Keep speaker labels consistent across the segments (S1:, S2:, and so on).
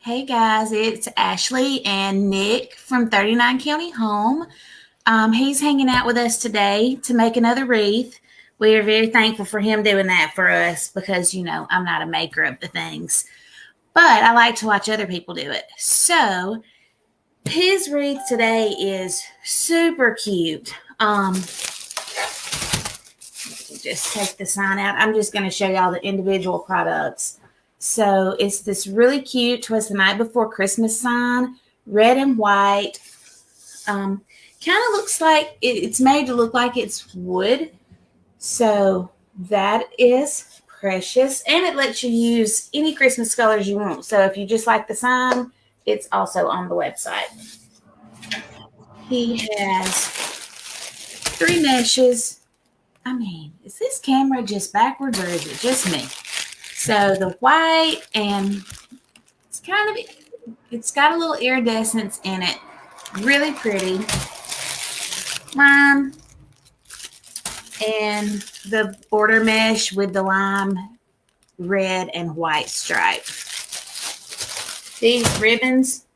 S1: Hey guys, it's Ashley and Nick from 39 County Home. He's hanging out with us today to make another wreath. We are very thankful for him doing that for us because, I'm not a maker of the things, but I like to watch other people do it. So his wreath today is super cute. Just take the sign out. I'm just going to show y'all the individual products. So it's this really cute Twas the Night Before Christmas sign, red and white. Kind of looks like it's made to look like it's wood. So that is precious. And it lets you use any Christmas colors you want. So if you just like the sign, it's also on the website. He has 3 meshes. I mean, is this camera just backwards or is it just me? So the white, and it's got a little iridescence in it. Really pretty. Lime. And the border mesh with the lime red and white stripe. These ribbons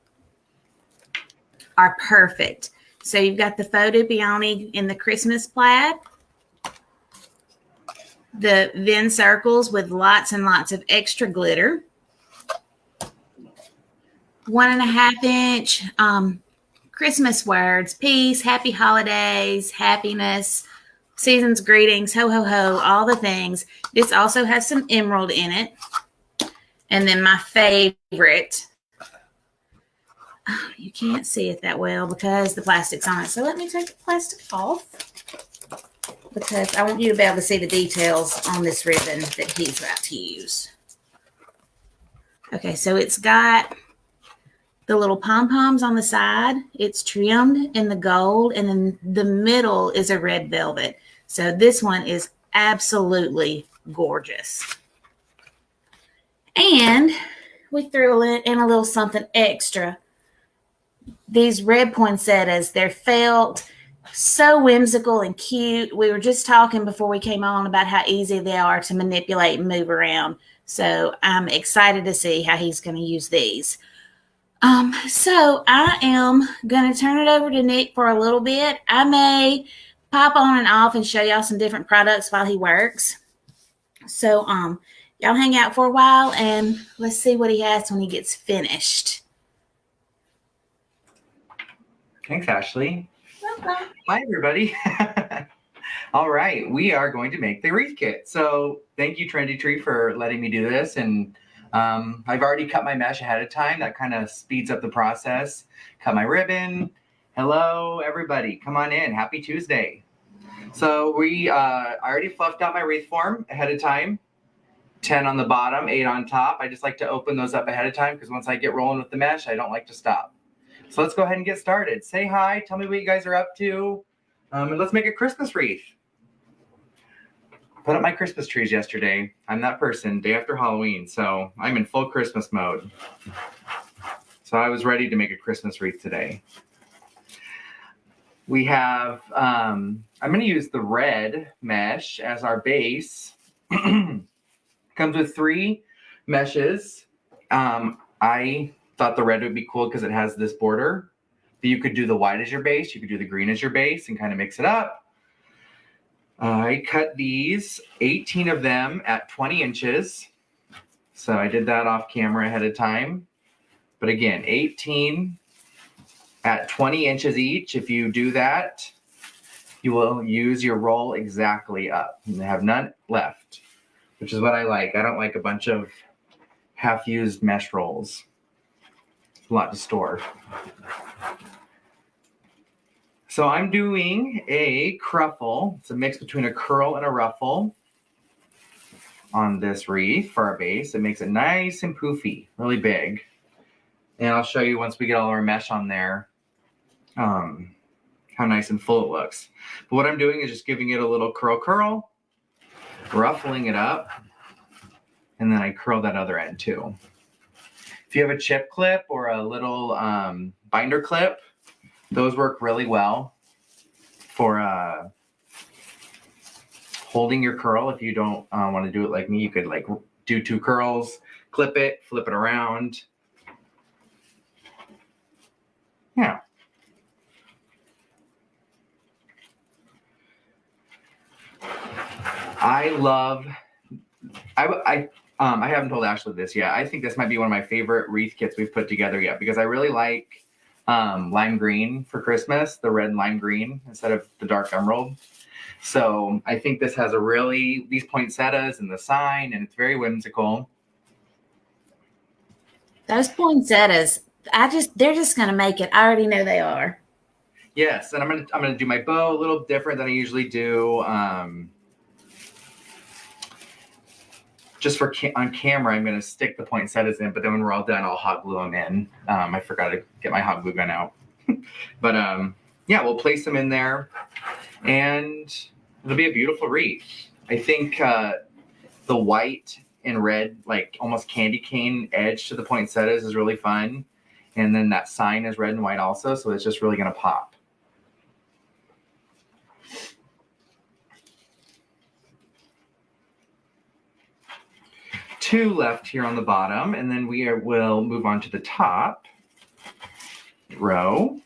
S1: are perfect. So you've got the photo peony in the Christmas plaid. The Venn circles with lots and lots of extra glitter. 1.5 inch Christmas words, peace, happy holidays, happiness, season's greetings, ho, ho, ho, all the things. This also has some emerald in it. And then my favorite, you can't see it that well because the plastic's on it. So let me take the plastic off, because I want you to be able to see the details on this ribbon that he's about to use. Okay, so it's got the little pom-poms on the side. It's trimmed in the gold, and then the middle is a red velvet. So this one is absolutely gorgeous. And we threw in a little something extra. These red poinsettias, they're felt. So whimsical and cute. We were just talking before we came on about how easy they are to manipulate and move around. So I'm excited to see how he's going to use these. So I am going to turn it over to Nick for a little bit. I may pop on and off and show y'all some different products while he works. So y'all hang out for a while and let's see what he has when he gets finished.
S2: Thanks, Ashley. Hi, everybody. All right, we are going to make the wreath kit. So thank you, Trendy Tree, for letting me do this. And I've already cut my mesh ahead of time. That kind of speeds up the process. Cut my ribbon. Hello, everybody. Come on in. Happy Tuesday. So I already fluffed out my wreath form ahead of time. 10 on the bottom, 8 on top. I just like to open those up ahead of time because once I get rolling with the mesh, I don't like to stop. So let's go ahead and get started. Say hi. Tell me what you guys are up to. And let's make a Christmas wreath. Put up my Christmas trees yesterday. I'm that person, day after Halloween. So I'm in full Christmas mode. So I was ready to make a Christmas wreath today. We have, I'm going to use the red mesh as our base. Comes with 3 meshes. I thought the red would be cool because it has this border. But you could do the white as your base. You could do the green as your base and kind of mix it up. I cut these, 18 of them at 20 inches. So I did that off camera ahead of time. But again, 18 at 20 inches each. If you do that, you will use your roll exactly up and have none left, which is what I like. I don't like a bunch of half-used mesh rolls. It's a lot to store. So I'm doing a cruffle. It's a mix between a curl and a ruffle on this wreath for our base. It makes it nice and poofy, really big. And I'll show you once we get all our mesh on there how nice and full it looks. But what I'm doing is just giving it a little curl, ruffling it up, and then I curl that other end too. If you have a chip clip or a little binder clip, those work really well for holding your curl. If you don't want to do it like me, you could like do 2 curls, clip it, flip it around. Yeah. I love, I haven't told Ashley this yet. I think this might be one of my favorite wreath kits we've put together yet, because I really like lime green for Christmas, the red lime green instead of the dark emerald. So I think this has these poinsettias and the sign, and it's very whimsical.
S1: Those poinsettias, they're just gonna make it. I already know they are.
S2: Yes, and I'm gonna do my bow a little different than I usually do. Just on camera, I'm gonna stick the poinsettias in, but then when we're all done, I'll hot glue them in. I forgot to get my hot glue gun out, but yeah, we'll place them in there, and it'll be a beautiful wreath. I think the white and red, like almost candy cane edge to the poinsettias is really fun. And then that sign is red and white also, so it's just really gonna pop. Two left here on the bottom, and then will move on to the top row.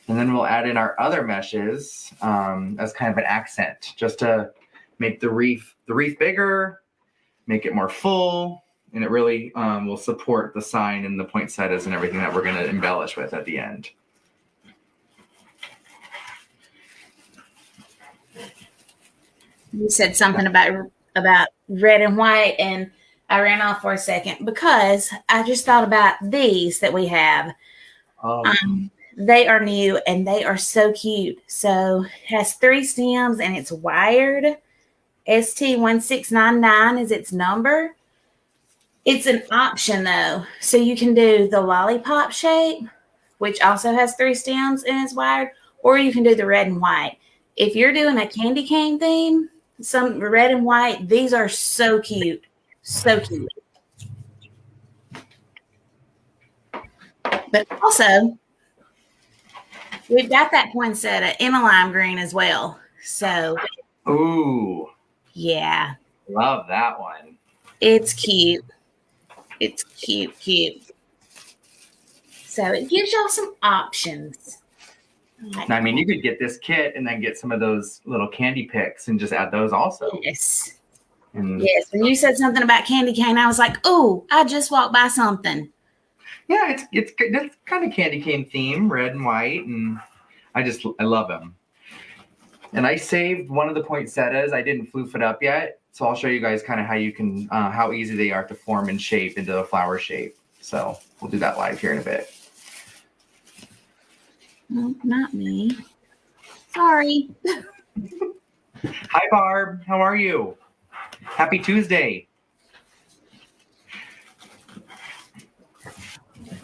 S2: And then we'll add in our other meshes as kind of an accent, just to make the wreath bigger, make it more full, and it really will support the sign and the poinsettias and everything that we're going to embellish with at the end.
S1: You said something about red and white, and I ran off for a second because I just thought about these that we have. They are new and they are so cute. So it has 3 stems and it's wired. ST1699 is its number. It's an option though. So you can do the lollipop shape, which also has 3 stems and is wired, or you can do the red and white. If you're doing a candy cane theme, some red and white, these are so cute. So cute. But also, we've got that poinsettia in a lime green as well. So,
S2: ooh,
S1: yeah.
S2: Love that one.
S1: It's cute. It's cute. So it gives y'all some options.
S2: I mean, you could get this kit and then get some of those little candy picks and just add those also.
S1: Yes. Yes. When you said something about candy cane, I was like, oh, I just walked by something.
S2: Yeah, it's kind of candy cane theme, red and white, and I love them. And I saved one of the poinsettias. I didn't floof it up yet, so I'll show you guys kind of how you can how easy they are to form and shape into a flower shape. So we'll do that live here in a bit.
S1: No, not me. Sorry.
S2: Hi, Barb. How are you? Happy Tuesday.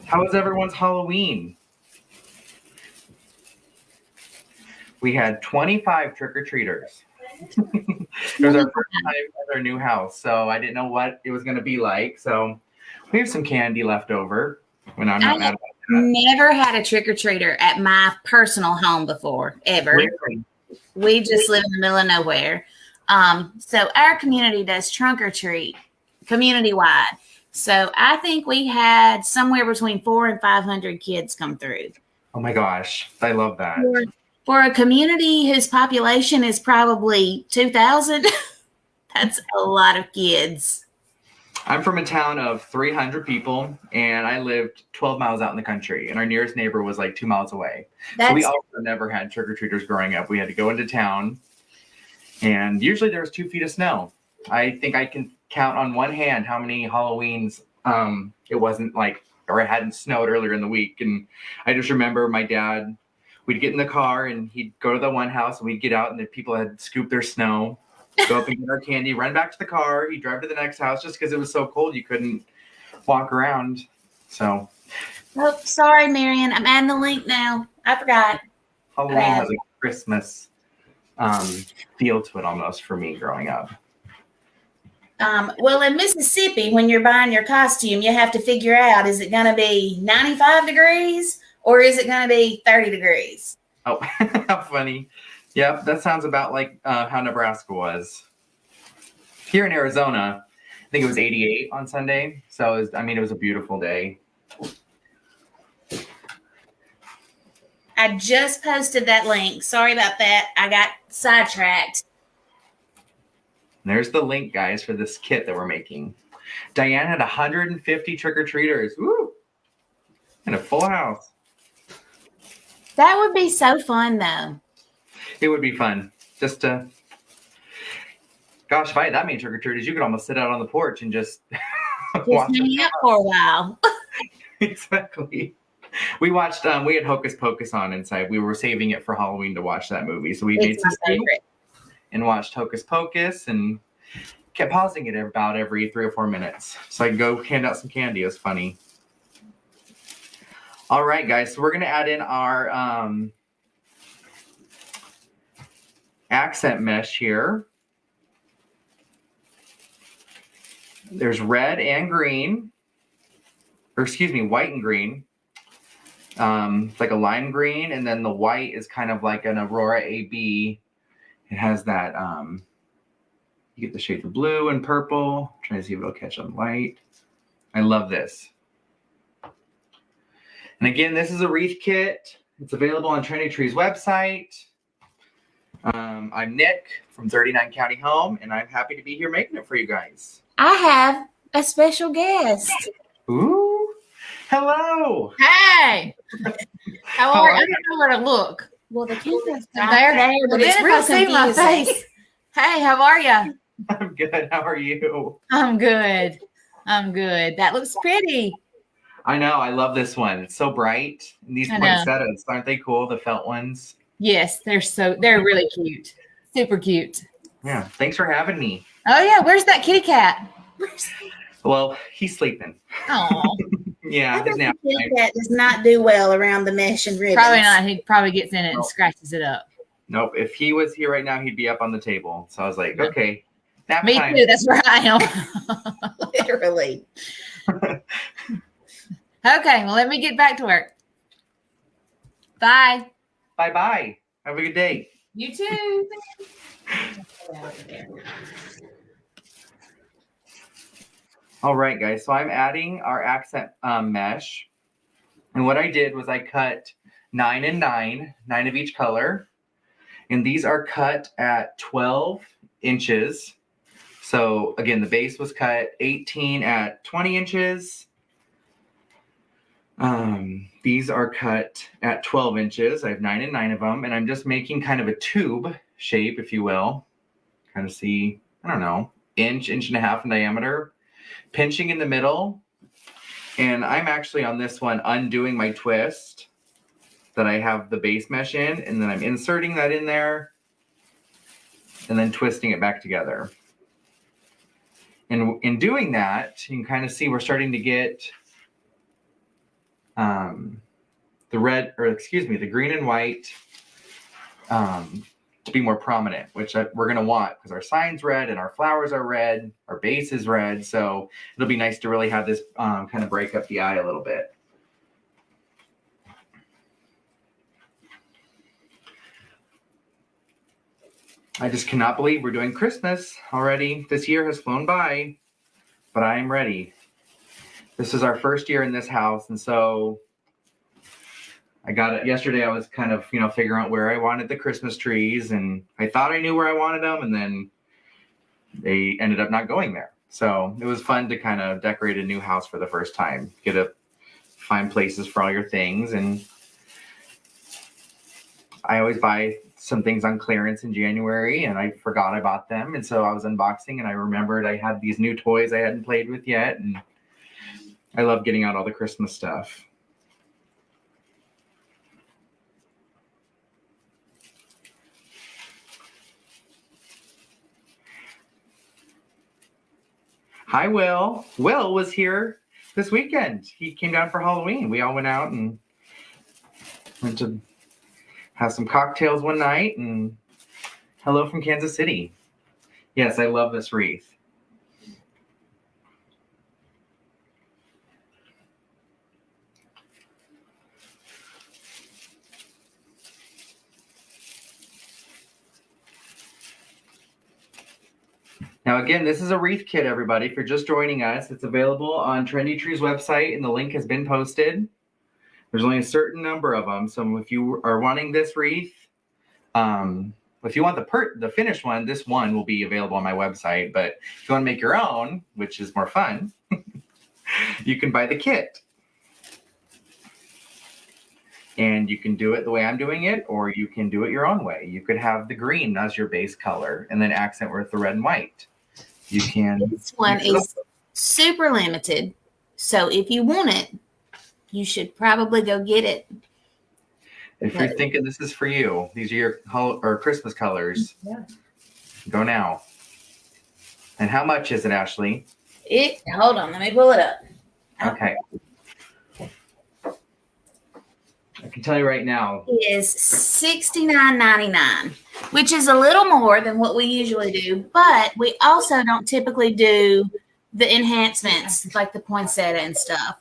S2: How was everyone's Halloween? We had 25 trick-or-treaters. It was our first time at our new house, so I didn't know what it was going to be like. So we have some candy left over. When I'm not mad about that.
S1: Never had a trick-or-treater at my personal home before, ever.
S2: Really?
S1: We just live in the middle of nowhere. So our community does trunk or treat community-wide. So I think we had somewhere between 400 and 500 kids come through.
S2: Oh my gosh, I love that.
S1: For a community whose population is probably 2,000, that's a lot of kids.
S2: I'm from a town of 300 people, and I lived 12 miles out in the country, and our nearest neighbor was like 2 miles away. So we also never had trick-or-treaters growing up. We had to go into town, and usually there was 2 feet of snow. I think I can count on one hand how many Halloweens it wasn't like, or it hadn't snowed earlier in the week. And I just remember my dad, we'd get in the car, and he'd go to the one house, and we'd get out, and the people had scooped their snow. Go up and get our candy, run back to the car. He'd drive to the next house just because it was so cold you couldn't walk around. So.
S1: Oh, sorry, Marion. I'm adding the link now. I forgot.
S2: Halloween has a Christmas feel to it almost for me growing up.
S1: Well, in Mississippi, when you're buying your costume, you have to figure out, is it going to be 95 degrees or is it going to be 30 degrees?
S2: Oh, how funny. Yep, that sounds about like how Nebraska was. Here in Arizona, I think it was 88 on Sunday. So, it was a beautiful day.
S1: I just posted that link. Sorry about that. I got sidetracked.
S2: There's the link, guys, for this kit that we're making. Diane had 150 trick-or-treaters. Woo! And a full house.
S1: That would be so fun, though.
S2: It would be fun. Just to... Gosh, if I had that many trick-or-treaters, you could almost sit out on the porch and just watch
S1: hang out for a while.
S2: Exactly. We watched, we had Hocus Pocus on inside. We were saving it for Halloween to watch that movie. So we made some favorite. And watched Hocus Pocus and kept pausing it about every 3 or 4 minutes. So I could go hand out some candy. It was funny. All right, guys. So we're going to add in our accent mesh here. There's red and green. Or excuse me, white and green. It's like a lime green, and then the white is kind of like an Aurora AB. It has that, you get the shades of blue and purple. I'm trying to see if it'll catch on light. I love this. And again, this is a wreath kit. It's available on Trendy Tree's website. I'm Nick from 39 County Home, and I'm happy to be here making it for you guys.
S1: I have a special guest.
S2: Ooh, hello.
S3: Hey, how are you? I don't know where to look.
S1: Well, the camera's
S3: There,
S1: but
S3: but
S1: it's
S3: then
S1: real
S3: if I see my
S1: confusing.
S3: face. Hey, how are you?
S2: I'm good. How are you?
S3: I'm good. I'm good. That looks pretty.
S2: I know. I love this one. It's so bright. And these
S3: I know.
S2: poinsettias, aren't they cool? The felt ones.
S3: Yes, they're really cute. Super cute.
S2: Yeah. Thanks for having me.
S3: Oh yeah, where's that kitty cat?
S2: Well, he's sleeping.
S3: Oh,
S2: Yeah.
S1: I
S2: His
S1: bet
S2: nap
S1: the
S2: time.
S1: kitty cat does not do well around the mesh and ribbons.
S3: probably not. He probably gets in it and
S2: Nope.
S3: scratches it up.
S2: Nope. If he was here right now, he'd be up on the table. So I was like, okay. Nap
S3: Me
S2: time.
S3: too. That's where I am.
S1: Literally.
S3: Okay, well, let me get back to work. Bye.
S2: Bye-bye. Have a good day.
S3: You too.
S2: All right, guys. So I'm adding our accent mesh. And what I did was I cut 9 and 9, 9 of each color. And these are cut at 12 inches. So again, the base was cut 18 at 20 inches. These are cut at 12 inches. I have 9 and 9 of them. And I'm just making kind of a tube shape, if you will. Kind of see, I don't know, inch and a half in diameter. Pinching in the middle. And I'm actually on this one undoing my twist that I have the base mesh in. And then I'm inserting that in there. And then twisting it back together. And in doing that, you can kind of see we're starting to get the green and white to be more prominent, which we're going to want because our sign's red and our flowers are red, our base is red. So it'll be nice to really have this kind of break up the eye a little bit. I just cannot believe we're doing Christmas already. This year has flown by, but I am ready. This is our first year in this house, and so I got it yesterday. I was kind of, figuring out where I wanted the Christmas trees, and I thought I knew where I wanted them, and then they ended up not going there. So it was fun to kind of decorate a new house for the first time, get to find places for all your things. And I always buy some things on clearance in January, and I forgot I bought them. And so I was unboxing, and I remembered I had these new toys I hadn't played with yet. And I love getting out all the Christmas stuff. Hi, Will. Will was here this weekend. He came down for Halloween. We all went out and went to have some cocktails one night. And hello from Kansas City. Yes, I love this wreath. Now, again, this is a wreath kit, everybody. If you're just joining us, it's available on Trendy Tree's website, and the link has been posted. There's only a certain number of them. So if you are wanting this wreath, if you want the finished one, this one will be available on my website. But if you want to make your own, which is more fun, you can buy the kit. And you can do it the way I'm doing it, or you can do it your own way. You could have the green as your base color and then accent with the red and white. You can.
S1: This one is super limited. So if you want it, you should probably go get it.
S2: If you're thinking this is for you, these are your Christmas colors.
S3: Yeah.
S2: Go now. And how much is it, Ashley?
S1: Hold on, let me pull it up.
S2: Okay. I can tell you right now.
S1: It is $69.99, which is a little more than what we usually do, but we also don't typically do the enhancements like the poinsettia and stuff.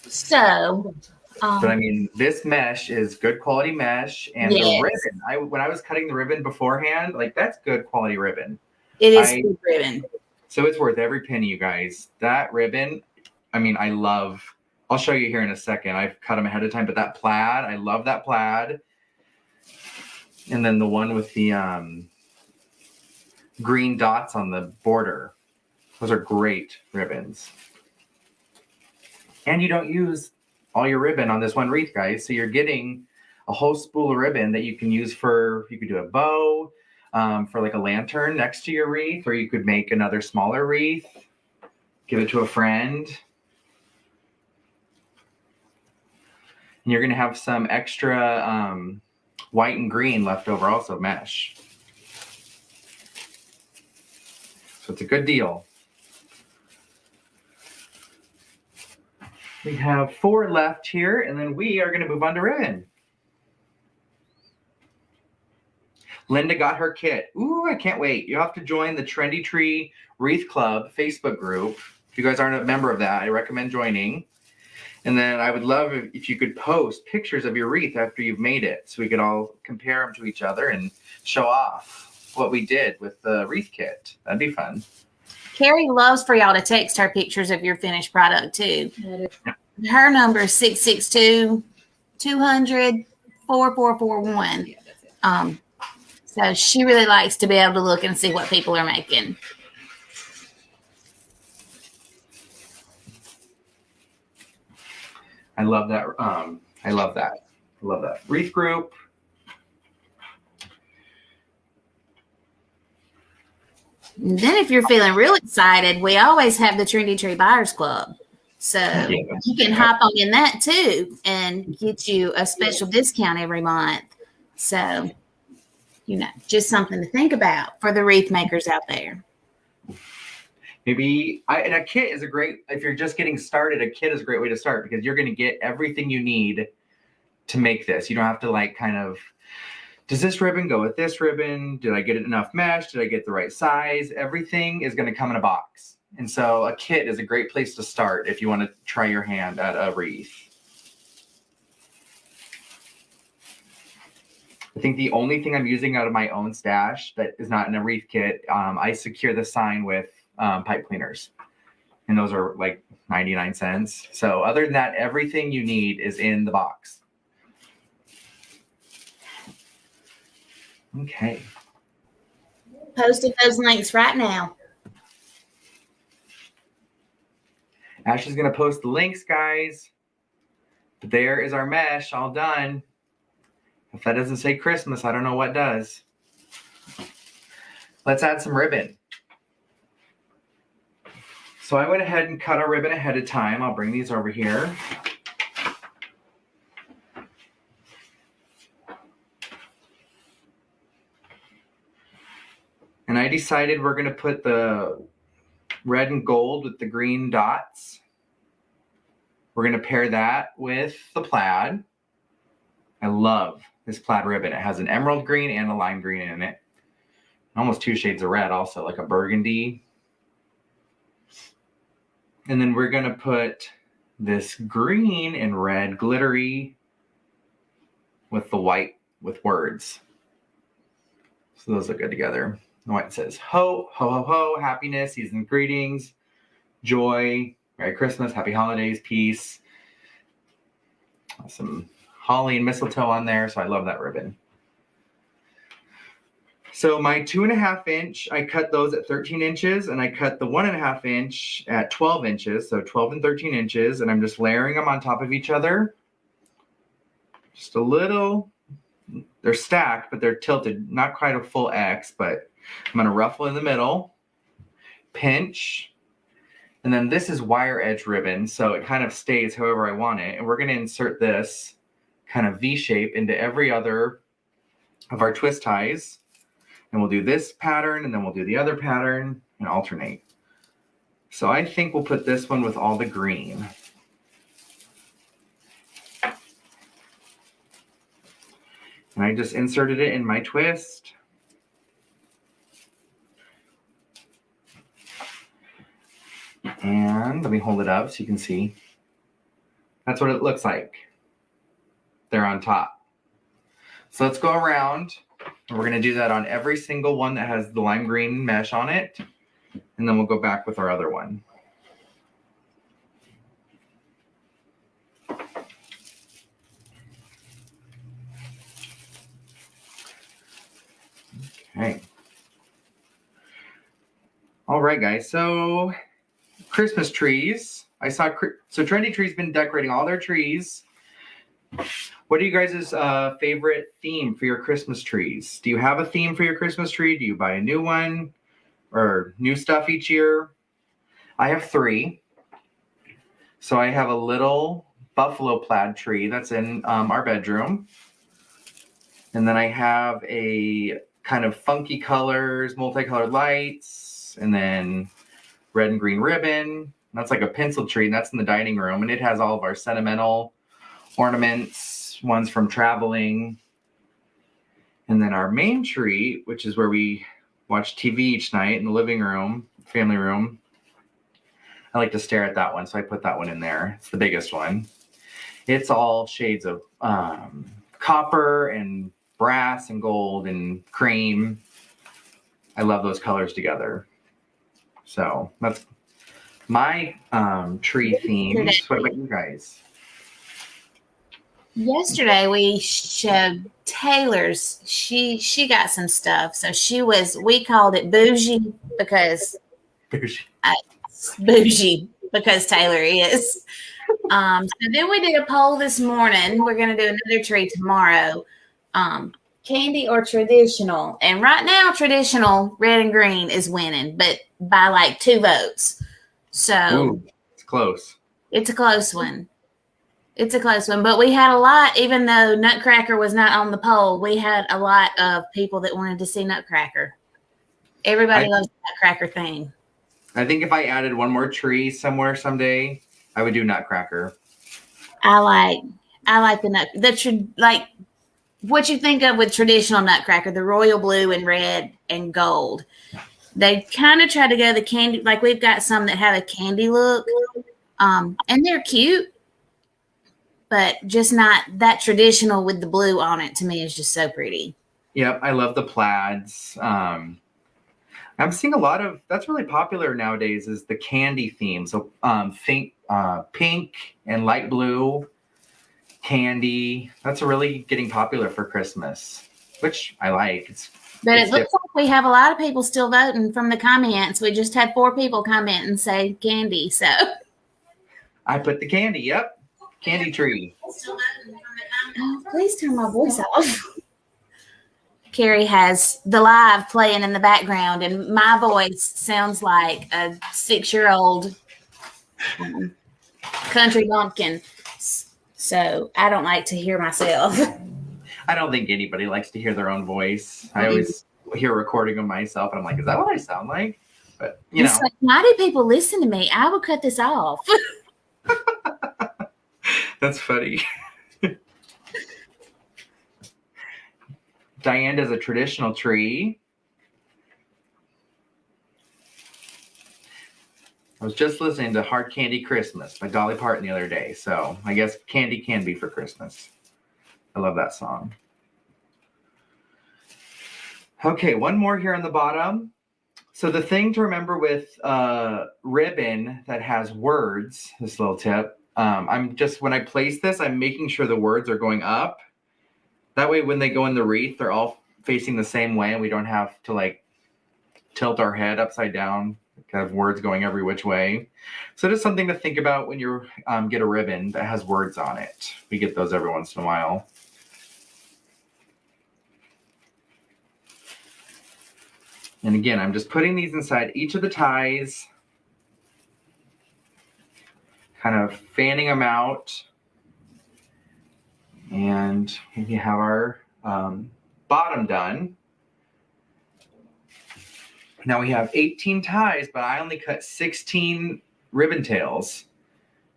S1: So,
S2: But I mean, this mesh is good quality mesh, and the ribbon. When I was cutting the ribbon beforehand, like that's good quality ribbon.
S1: it is good ribbon.
S2: So it's worth every penny, you guys. That ribbon, I mean, I love. I'll show you here in a second. I've cut them ahead of time, but that plaid, I love that plaid. And then the one with the green dots on the border. Those are great ribbons. And you don't use all your ribbon on this one wreath, guys. So you're getting a whole spool of ribbon that you can use for, you could do a bow, for like a lantern next to your wreath, or you could make another smaller wreath, give it to a friend. And you're going to have some extra white and green left over also, mesh. So it's a good deal. We have 4 left here, and then we are going to move on to ribbon. Linda got her kit. Ooh, I can't wait. You have to join the Trendy Tree Wreath Club Facebook group. If you guys aren't a member of that, I recommend joining. And then I would love if you could post pictures of your wreath after you've made it, so we could all compare them to each other and show off what we did with the wreath kit. That'd be fun.
S1: Carrie loves for y'all to text her pictures of your finished product too. Her number is 662-200-4441. So she really likes to be able to look and see what people are making.
S2: I love that. I love that. I love that wreath group.
S1: And then if you're feeling real excited, we always have the Trendy Tree Buyers Club. So you can hop on in that too and get you a special discount every month. So, just something to think about for the wreath makers out there.
S2: Maybe and a kit is a great, if you're just getting started, a kit is a great way to start because you're going to get everything you need to make this. You don't have to like kind of, does this ribbon go with this ribbon? Did I get enough mesh? Did I get the right size? Everything is going to come in a box. And so a kit is a great place to start if you want to try your hand at a wreath. I think the only thing I'm using out of my own stash that is not in a wreath kit, I secure the sign with pipe cleaners. And those are like 99 cents. So other than that, everything you need is in the box. Okay.
S1: Posting those links right now.
S2: Ashley's going to post the links, guys. But there is our mesh all done. If that doesn't say Christmas, I don't know what does. Let's add some ribbon. So I went ahead and cut our ribbon ahead of time. I'll bring these over here. And I decided we're going to put the red and gold with the green dots. We're going to pair that with the plaid. I love this plaid ribbon. It has an emerald green and a lime green in it. Almost 2 shades of red also, like a burgundy. And then we're going to put this green and red glittery with the white with words. So those look good together. The white says, ho, ho, ho, ho, happiness, season's greetings, joy, Merry Christmas, Happy Holidays, peace. Some holly and mistletoe on there, so I love that ribbon. So my 2.5 inch, I cut those at 13 inches, and I cut the 1.5 inch at 12 inches, so 12 and 13 inches, and I'm just layering them on top of each other. Just a little, they're stacked, but they're tilted, not quite a full X, but I'm gonna ruffle in the middle, pinch, and then this is wire edge ribbon, so it kind of stays however I want it. And we're gonna insert this kind of V shape into every other of our twist ties. And we'll do this pattern, and then we'll do the other pattern and alternate. So I think we'll put this one with all the green. And I just inserted it in my twist. And let me hold it up so you can see. That's what it looks like. They're on top. So let's go around. And we're going to do that on every single one that has the lime green mesh on it. And then we'll go back with our other one. Okay. All right, guys. So Christmas trees. So Trendy Tree's been decorating all their trees. What are you guys' favorite theme for your Christmas trees? Do you have a theme for your Christmas tree? Do you buy a new one or new stuff each year? I have 3. So I have a little buffalo plaid tree that's in our bedroom. And then I have a kind of funky colors, multicolored lights, and then red and green ribbon. That's like a pencil tree, and that's in the dining room. And it has all of our sentimental ornaments, ones from traveling. And then our main tree, which is where we watch TV each night in the living room, family room. I like to stare at that one, so I put that one in there. It's the biggest one. It's all shades of copper and brass and gold and cream. I love those colors together. So that's my tree themes. What about you guys?
S1: Yesterday we showed Taylor's. She got some stuff. So we called it bougie because bougie because Taylor is. So then we did a poll this morning. We're gonna do another tree tomorrow. Candy or traditional? And right now, traditional red and green is winning, but by like 2 votes. So
S2: it's close.
S1: It's a close one. It's a close one, but we had a lot, even though Nutcracker was not on the poll, we had a lot of people that wanted to see Nutcracker. Everybody loves the Nutcracker thing.
S2: I think if I added one more tree somewhere someday, I would do Nutcracker.
S1: I like like what you think of with traditional Nutcracker, the royal blue and red and gold. They kind of try to go the candy, like we've got some that have a candy look, and they're cute. But just not that traditional with the blue on it. To me, is just so pretty.
S2: Yep, I love the plaids. I'm seeing a lot of that's really popular nowadays. Is the candy theme? So think pink and light blue candy. That's really getting popular for Christmas, which I like.
S1: But it looks like we have a lot of people still voting from the comments. We just had 4 people comment and say candy. So
S2: I put the candy. Yep. Candy tree.
S1: Oh, please turn my voice off. Carrie has the live playing in the background, and my voice sounds like a 6-year-old country bumpkin. So I don't like to hear myself.
S2: I don't think anybody likes to hear their own voice. I always hear a recording of myself, and I'm like, is that what I sound like? But, you know.
S1: Like, why do people listen to me? I will cut this off.
S2: That's funny. Diane does a traditional tree. I was just listening to Hard Candy Christmas by Dolly Parton the other day. So I guess candy can be for Christmas. I love that song. Okay, one more here on the bottom. So the thing to remember with ribbon that has words, this little tip, when I place this, I'm making sure the words are going up. That way, when they go in the wreath, they're all facing the same way and we don't have to like tilt our head upside down, kind of words going every which way. So just something to think about when you get a ribbon that has words on it. We get those every once in a while. And again, I'm just putting these inside each of the ties, kind of fanning them out. And we have our bottom done. Now we have 18 ties, but I only cut 16 ribbon tails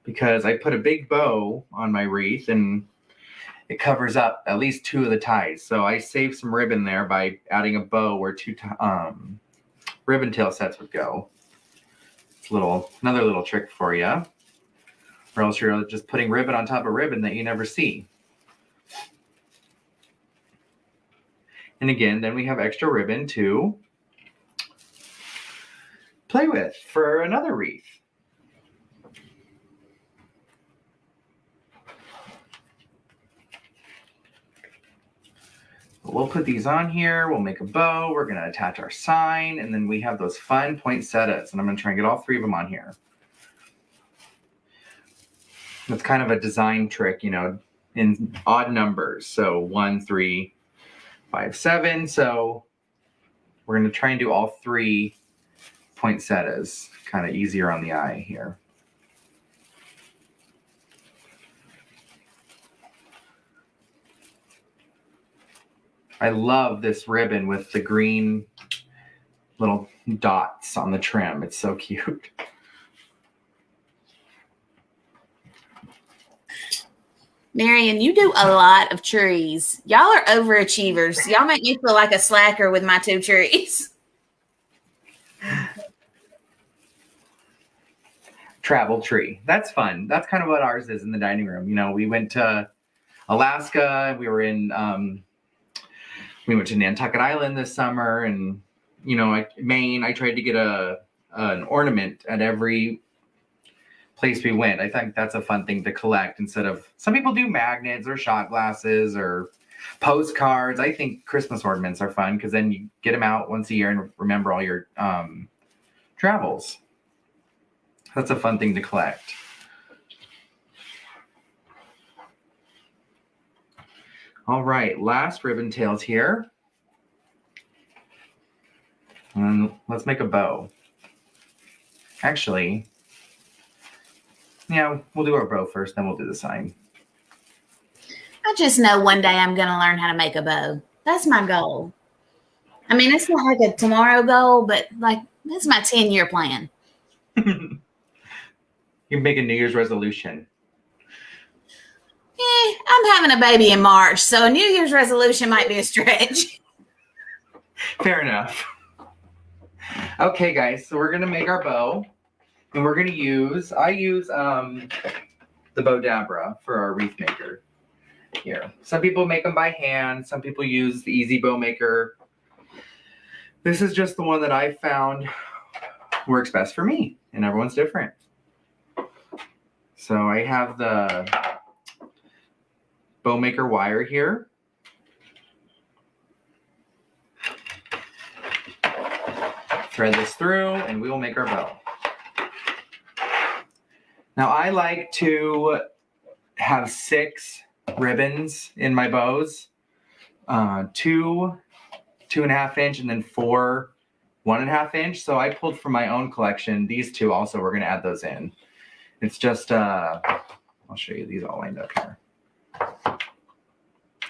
S2: because I put a big bow on my wreath and it covers up at least 2 of the ties. So I saved some ribbon there by adding a bow where 2 ribbon tail sets would go. It's another little trick for you. Or else you're just putting ribbon on top of ribbon that you never see. And again, then we have extra ribbon to play with for another wreath. We'll put these on here. We'll make a bow. We're going to attach our sign. And then we have those fun poinsettias. And I'm going to try and get all 3 of them on here. That's kind of a design trick, you know, in odd numbers. So 1, 3, 5, 7. So we're going to try and do all 3 poinsettias. Kind of easier on the eye here. I love this ribbon with the green little dots on the trim. It's so cute.
S1: Marion, you do a lot of trees. Y'all are overachievers. Y'all make me feel like a slacker with my 2 trees.
S2: Travel tree. That's fun. That's kind of what ours is in the dining room. You know, we went to Alaska. We went to Nantucket Island this summer, and you know, Maine. I tried to get an ornament at every place we went. I think that's a fun thing to collect instead of, some people do magnets or shot glasses or postcards. I think Christmas ornaments are fun because then you get them out once a year and remember all your travels. That's a fun thing to collect. All right, last ribbon tails here. And let's make a bow. Actually, yeah, we'll do our bow first, then we'll do the sign.
S1: I just know one day I'm going to learn how to make a bow. That's my goal. I mean, it's not like a tomorrow goal, but like, that's my 10-year plan.
S2: You can make a New Year's resolution.
S1: I'm having a baby in March, so a New Year's resolution might be a stretch.
S2: Fair enough. Okay, guys, so we're going to make our bow. And we're going to use, I use the Bow Dabra for our wreath maker here. Some people make them by hand. Some people use the Easy Bow Maker. This is just the one that I found works best for me. And everyone's different. So I have the Bow Maker wire here. Thread this through and we will make our bow. Now I like to have 6 ribbons in my bows, 2 2.5 inch, and then 4 1.5 inch. So I pulled from my own collection these 2 also. We're going to add those in. It's just I'll show you these all lined up here.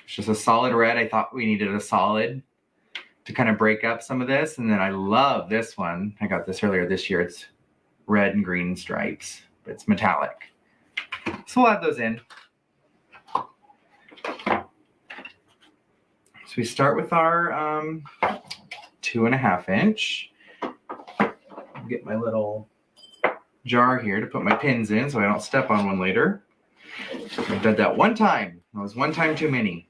S2: It's just a solid red. I thought we needed a solid to kind of break up some of this. And then I love this one. I got this earlier this year. It's red and green stripes. It's metallic. So we'll add those in. So we start with our 2.5 inch. I'll get my little jar here to put my pins in so I don't step on one later. I did that one time. That was one time too many.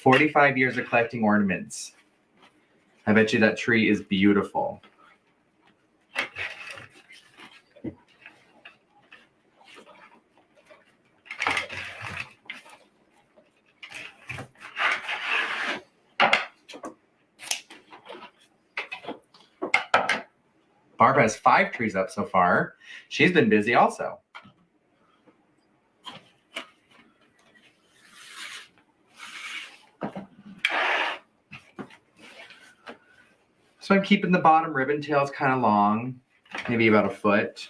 S2: 45 years of collecting ornaments. I bet you that tree is beautiful. Barb has 5 trees up so far. She's been busy also. So I'm keeping the bottom ribbon tails kind of long, maybe about a foot,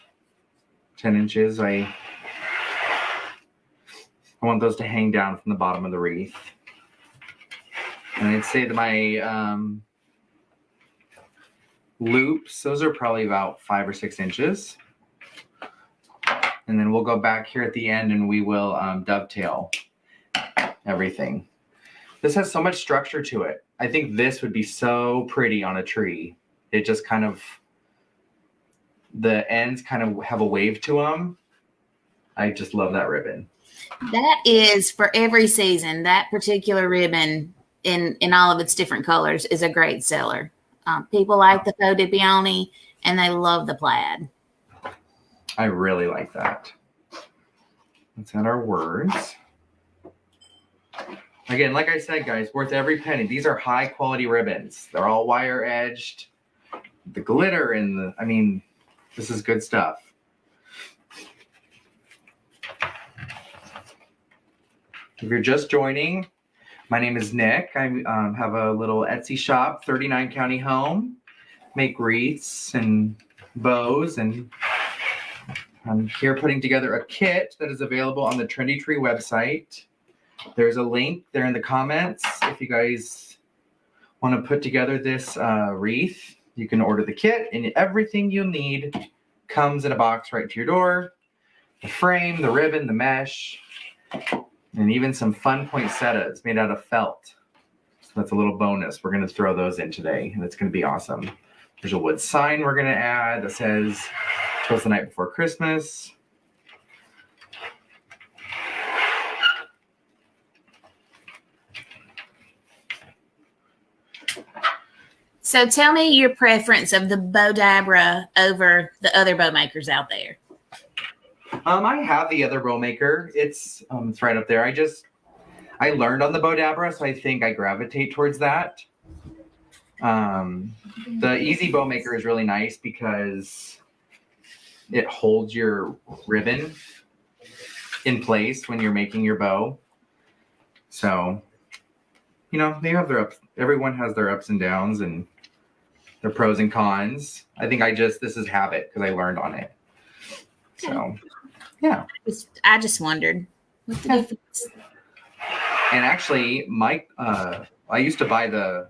S2: 10 inches. I want those to hang down from the bottom of the wreath. And I'd say that my loops, those are probably about 5 or 6 inches. And then we'll go back here at the end and we will dovetail everything. This has so much structure to it. I think this would be so pretty on a tree. It just kind of, the ends kind of have a wave to them. I just love that ribbon.
S1: That is for every season. That particular ribbon in all of its different colors is a great seller. People like the faux de peony and they love the plaid.
S2: I really like that. Let's add our words. Again, like I said, guys, worth every penny. These are high quality ribbons. They're all wire edged. The glitter and the, I mean, this is good stuff. If you're just joining, my name is Nick. I have a little Etsy shop, 39 County Home. Make wreaths and bows, and I'm here putting together a kit that is available on the Trendy Tree website. There's a link there in the comments. If you guys want to put together this wreath, you can order the kit, and everything you need comes in a box right to your door. The frame, the ribbon, the mesh, and even some fun poinsettias made out of felt. So that's a little bonus. We're going to throw those in today, and it's going to be awesome. There's a wood sign we're going to add that says "Twas the night before Christmas."
S1: So tell me your preference of the Bodabra over the other bow makers out there.
S2: I have the other bow maker. It's right up there. I learned on the Bodabra, so I think I gravitate towards that. The Easy Bow Maker is really nice because it holds your ribbon in place when you're making your bow. So, you know, they have their ups. Everyone has their ups and downs and their pros and cons. I think this is habit because I learned on it. So, yeah.
S1: I just wondered what's the difference.
S2: And actually, I used to buy the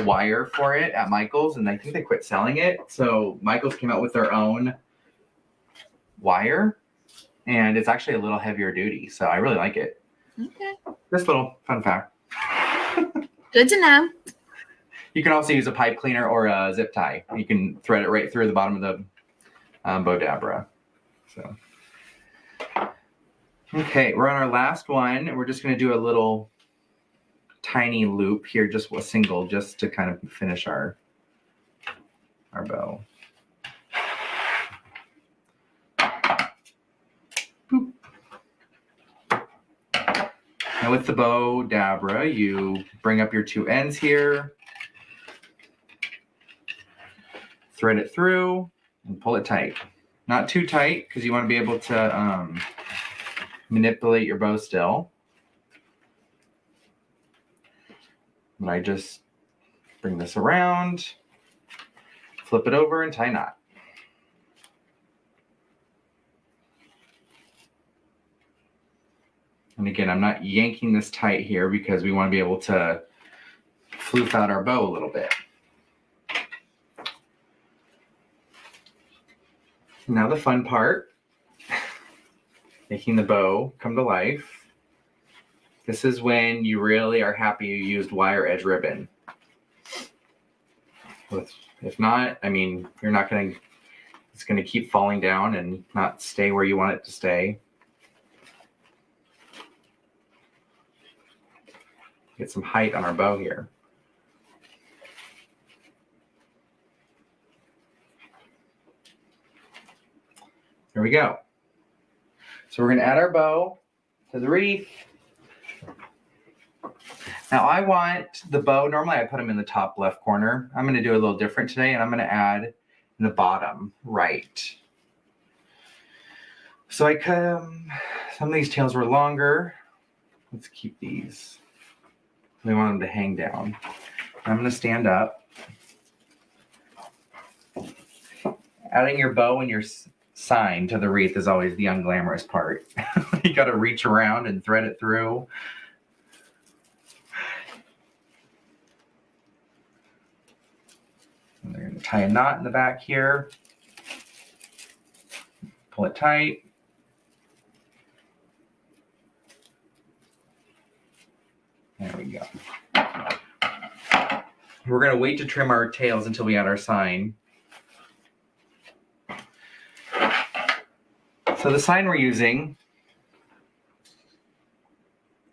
S2: wire for it at Michael's, and I think they quit selling it. So Michael's came out with their own wire, and it's actually a little heavier duty. So I really like it.
S1: Okay.
S2: This little fun fact.
S1: Good to know.
S2: You can also use a pipe cleaner or a zip tie. You can thread it right through the bottom of the Bodabra. So, okay, we're on our last one, and we're just going to do a little tiny loop here, just a single, just to kind of finish our bow. Boop. Now with the Bodabra, you bring up your 2 ends here, thread it through, and pull it tight. Not too tight, because you want to be able to manipulate your bow still. And I just bring this around, flip it over, and tie a knot. And again, I'm not yanking this tight here because we want to be able to floof out our bow a little bit. Now the fun part, making the bow come to life. This is when you really are happy you used wire edge ribbon. If not, I mean, you're not going to, it's going to keep falling down and not stay where you want it to stay. Get some height on our bow here. There we go. So we're going to add our bow to the wreath. Now I want the bow. Normally I put them in the top left corner. I'm going to do a little different today, and I'm going to add in the bottom right. So I come, some of these tails were longer. Let's keep these. We want them to hang down. I'm going to stand up. Adding your bow and your sign to the wreath is always the unglamorous part. You got to reach around and thread it through. And they're going to tie a knot in the back here. Pull it tight. There we go. We're going to wait to trim our tails until we add our sign. So the sign we're using,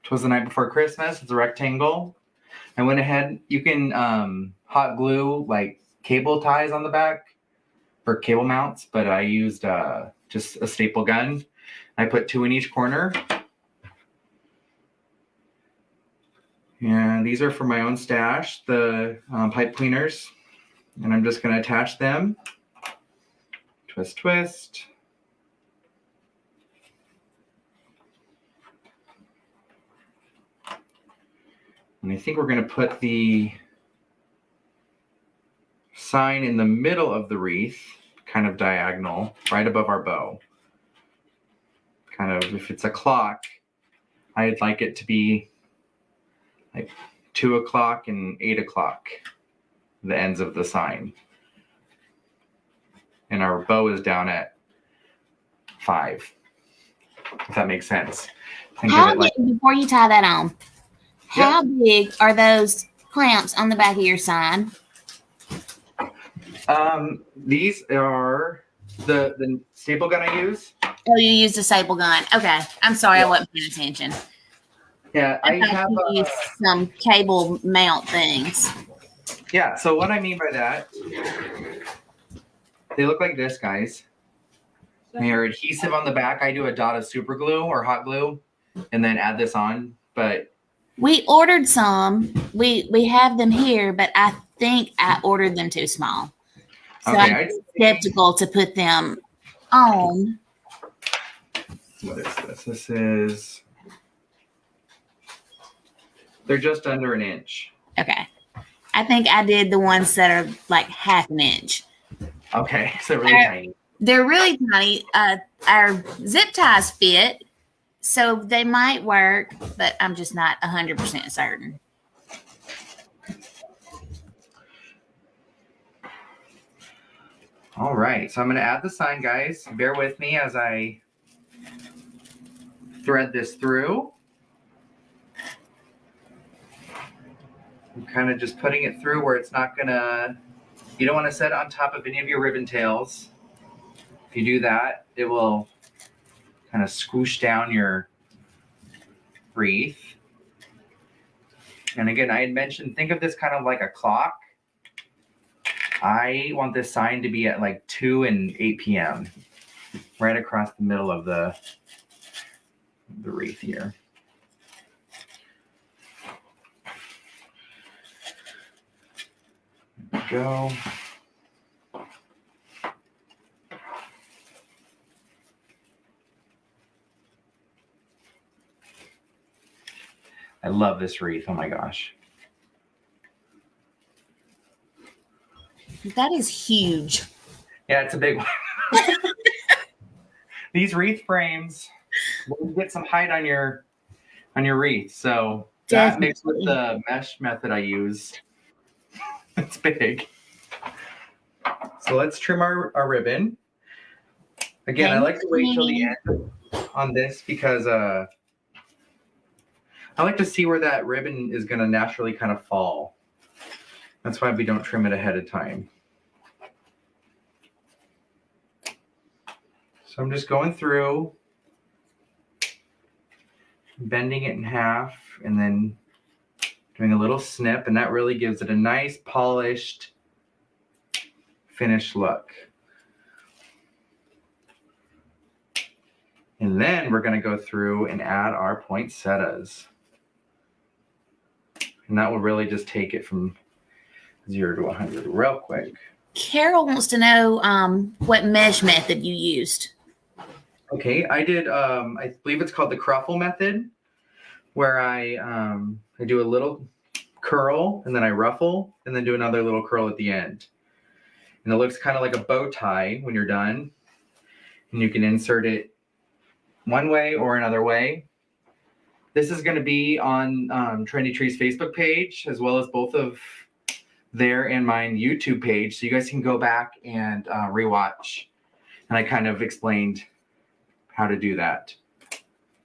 S2: Twas the Night Before Christmas. It's a rectangle. I went ahead, you can hot glue like cable ties on the back for cable mounts, but I used just a staple gun. I put 2 in each corner. And these are for my own stash, the pipe cleaners. And I'm just going to attach them. Twist, twist. And I think we're going to put the sign in the middle of the wreath, kind of diagonal, right above our bow. Kind of, if it's a clock, I'd like it to be like 2 o'clock and 8 o'clock, the ends of the sign. And our bow is down at 5, if that makes sense. Think
S1: How
S2: of it like,
S1: big, before you tie that on, how big are those clamps on the back of your sign?
S2: these are the staple gun I use.
S1: Oh, you used a staple gun. Okay. I'm sorry, I wasn't paying attention.
S2: Yeah, I
S1: thought
S2: have
S1: you used some cable mount things.
S2: yeah, so what I mean by that, they look like this, guys. They're adhesive on the back. I do a dot of super glue or hot glue and then add this on. But
S1: We ordered some. We have them here, but I think I ordered them too small. So
S2: okay,
S1: I'm skeptical to put them on.
S2: what is this? This is, they're just under an inch.
S1: Okay. I think I did the ones that are like half an inch.
S2: Okay, so really tiny.
S1: They're really tiny. Our zip ties fit, so they might work, but I'm just not 100% certain.
S2: All right, so I'm going to add the sign, guys. Bear with me as I thread this through. I'm kind of just putting it through where it's not going to, you don't want to set it on top of any of your ribbon tails. If you do that, it will kind of squish down your wreath. And again, I had mentioned, think of this kind of like a clock. I want this sign to be at like 2 and 8 p.m. right across the middle of the wreath here. There we go. I love this wreath. Oh my gosh.
S1: That is huge.
S2: Yeah, it's a big one. These wreath frames will get some height on your wreath. So that mixed with the mesh method I use, it's big. So let's trim our ribbon. Again, I like to wait till the end on this because I like to see where that ribbon is going to naturally kind of fall. That's why we don't trim it ahead of time. So I'm just going through, bending it in half, and then doing a little snip, and that really gives it a nice, polished, finished look. And then we're going to go through and add our poinsettias. And that will really just take it from 0 to 100 real quick.
S1: Carol wants to know what mesh method you used.
S2: Okay, I did, I believe it's called the Cruffle method, where I do a little curl and then I ruffle and then do another little curl at the end. And it looks kind of like a bow tie when you're done. And you can insert it one way or another way. This is going to be on Trendy Tree's Facebook page, as well as both of their and mine YouTube page. So you guys can go back and rewatch. And I kind of explained how to do that.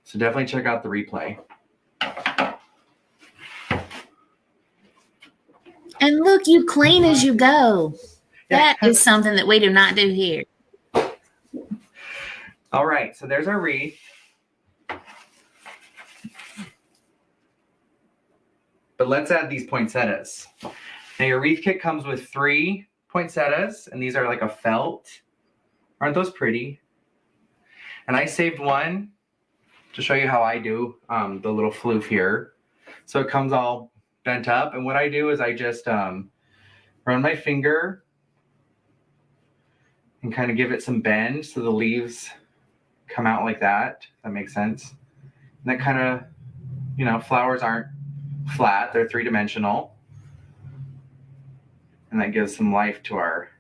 S2: So definitely check out the replay.
S1: And look, you clean as you go. That is something that we do not do here.
S2: All right, so there's our wreath. But let's add these poinsettias. Now your wreath kit comes with 3 poinsettias, and these are like a felt. Aren't those pretty? And I saved one to show you how I do the little floof here. So it comes all bent up, and what I do is I just run my finger and kind of give it some bend so the leaves come out like that. If that makes sense. And that kind of, you know, flowers aren't flat, they're 3-dimensional. And that gives some life to our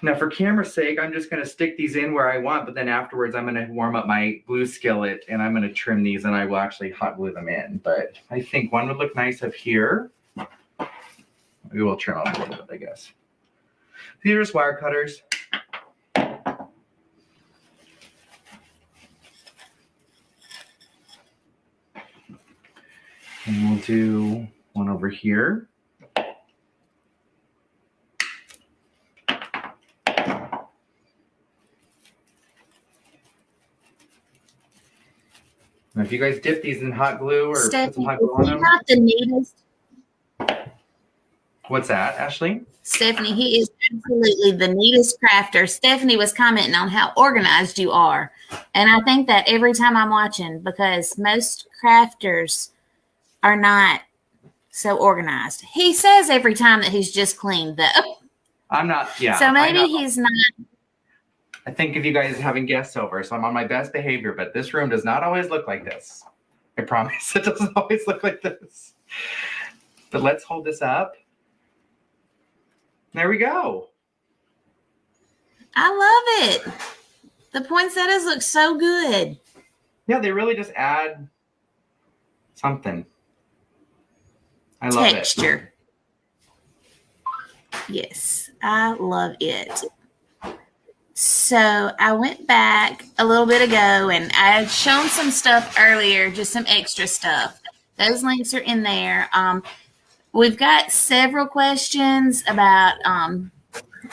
S2: Now, for camera's sake, I'm just going to stick these in where I want, but then afterwards, I'm going to warm up my glue skillet, and I'm going to trim these, and I will actually hot glue them in. But I think one would look nice up here. We will trim up a little bit, I guess. These are just wire cutters. And we'll do one over here. Now, if you guys dip these in hot glue or put some hot glue on them.
S1: Not the neatest.
S2: What's that, Ashley?
S1: Stephanie, he is absolutely the neatest crafter. Stephanie was commenting on how organized you are. And I think that every time I'm watching, because most crafters are not so organized. He says every time that he's just cleaned though.
S2: I'm not, yeah.
S1: So maybe he's not.
S2: I think if you guys are having guests over, so I'm on my best behavior, but this room does not always look like this. I promise it doesn't always look like this. But let's hold this up. There we go.
S1: I love it. The poinsettias look so good.
S2: Yeah, they really just add something. I love
S1: texture. Yes, I love it. So I went back a little bit ago and I had shown some stuff earlier, just some extra stuff. Those links are in there. We've got several questions about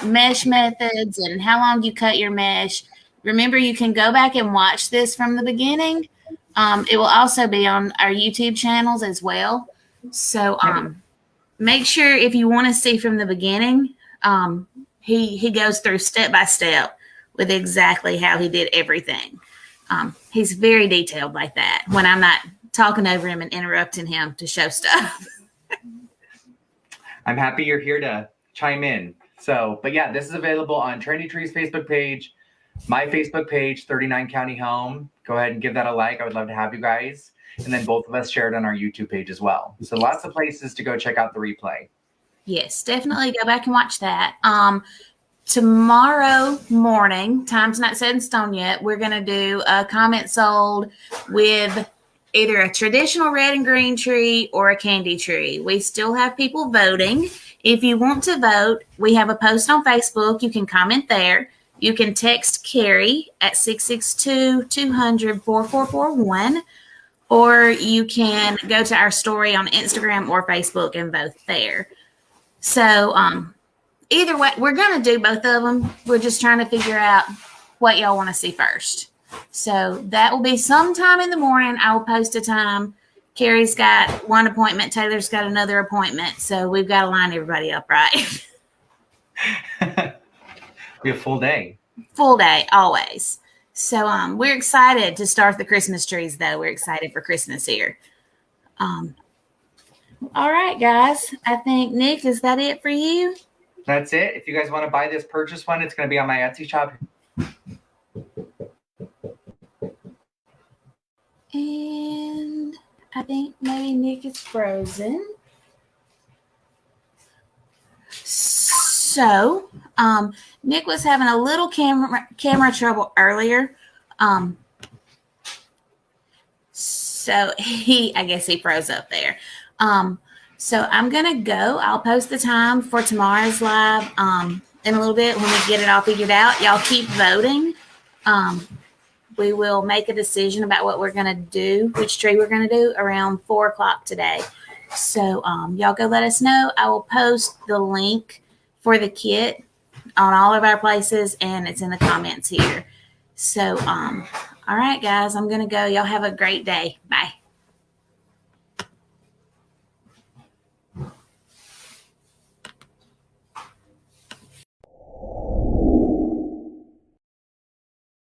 S1: mesh methods and how long you cut your mesh. Remember, you can go back and watch this from the beginning. It will also be on our YouTube channels as well. So make sure if you want to see from the beginning, he goes through step by step with exactly how he did everything. He's very detailed like that when I'm not talking over him and interrupting him to show stuff.
S2: I'm happy you're here to chime in. So, but yeah, this is available on Trendy Tree's Facebook page, my Facebook page, 39 County Home. Go ahead and give that a like. I would love to have you guys. And then both of us share it on our YouTube page as well. So lots of places to go check out the replay.
S1: Yes, definitely go back and watch that. Tomorrow morning, time's not set in stone yet, we're going to do a comment sold with either a traditional red and green tree or a candy tree. We still have people voting. If you want to vote, we have a post on Facebook. You can comment there. You can text Carrie at 662-200-4441, or you can go to our story on Instagram or Facebook and vote there. So either way, we're going to do both of them. We're just trying to figure out what y'all want to see first. So that will be sometime in the morning. I will post a time. Carrie's got one appointment. Taylor's got another appointment. So we've got to line everybody up, right?
S2: We have full day.
S1: Full day, always. So we're excited to start the Christmas trees, though. We're excited for Christmas here. All right, guys. I think, Nick, is that it for you?
S2: That's it. If you guys want to buy this, purchase one. It's going to be on my Etsy shop.
S1: And I think maybe Nick is frozen. So, Nick was having a little camera trouble earlier. So I guess he froze up there. So I'm going to go. I'll post the time for tomorrow's live in a little bit when we get it all figured out. Y'all keep voting. We will make a decision about what we're going to do, which tree we're going to do around 4 o'clock today. So y'all go let us know. I will post the link for the kit on all of our places, and it's in the comments here. So, all right, guys, I'm going to go. Y'all have a great day. Bye.